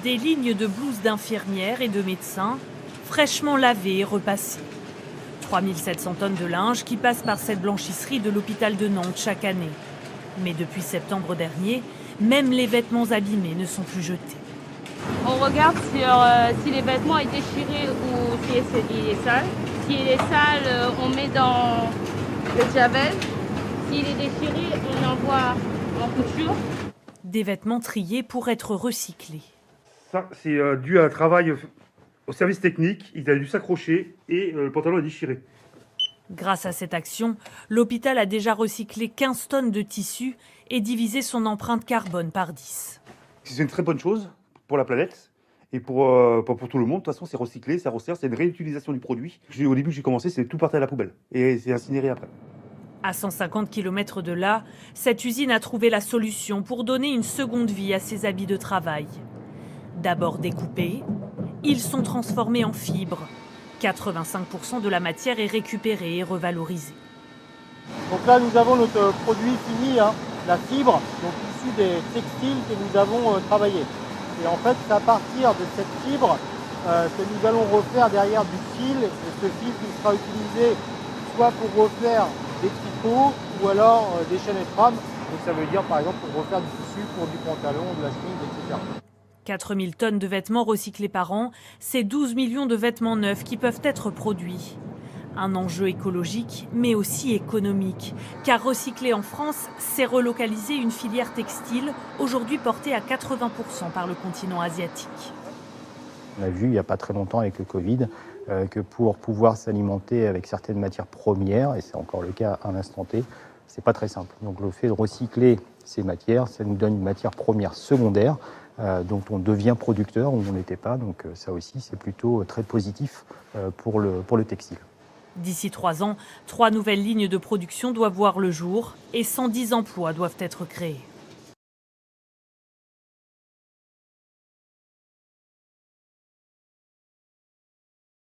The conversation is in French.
Des lignes de blouses d'infirmières et de médecins, fraîchement lavées et repassées. 3700 tonnes de linge qui passent par cette blanchisserie de l'hôpital de Nantes chaque année. Mais depuis septembre dernier, même les vêtements abîmés ne sont plus jetés. On regarde si les vêtements est déchiré ou si il est sale. S'il est sale, on met dans le javel. S'il est déchiré, on envoie en couture. Des vêtements triés pour être recyclés. Ça, c'est dû à un travail au service technique. Il a dû s'accrocher et le pantalon est déchiré. Grâce à cette action, l'hôpital a déjà recyclé 15 tonnes de tissu et divisé son empreinte carbone par 10. C'est une très bonne chose pour la planète et pour tout le monde. De toute façon, c'est recyclé, ça resserre, c'est une réutilisation du produit. Au début, j'ai commencé, c'est tout partait à la poubelle et c'est incinéré après. À 150 km de là, cette usine a trouvé la solution pour donner une seconde vie à ses habits de travail. D'abord découpés, ils sont transformés en fibres. 85% de la matière est récupérée et revalorisée. Donc là, nous avons notre produit fini, la fibre, donc issue des textiles que nous avons travaillé. Et en fait, c'est à partir de cette fibre que nous allons refaire derrière du fil. Et ce fil qui sera utilisé soit pour refaire des tricots ou alors des chaînettes rames. Donc ça veut dire par exemple pour refaire du tissu pour du pantalon, de la chemise, etc. 4000 tonnes de vêtements recyclés par an, c'est 12 millions de vêtements neufs qui peuvent être produits. Un enjeu écologique, mais aussi économique. Car recycler en France, c'est relocaliser une filière textile, aujourd'hui portée à 80% par le continent asiatique. On a vu il n'y a pas très longtemps avec le Covid que pour pouvoir s'alimenter avec certaines matières premières, et c'est encore le cas à l'instant T, c'est pas très simple. Donc le fait de recycler ces matières, ça nous donne une matière première secondaire dont on devient producteur où on n'était pas. Donc ça aussi, c'est plutôt très positif pour le textile. D'ici 3 ans, 3 nouvelles lignes de production doivent voir le jour et 110 emplois doivent être créés.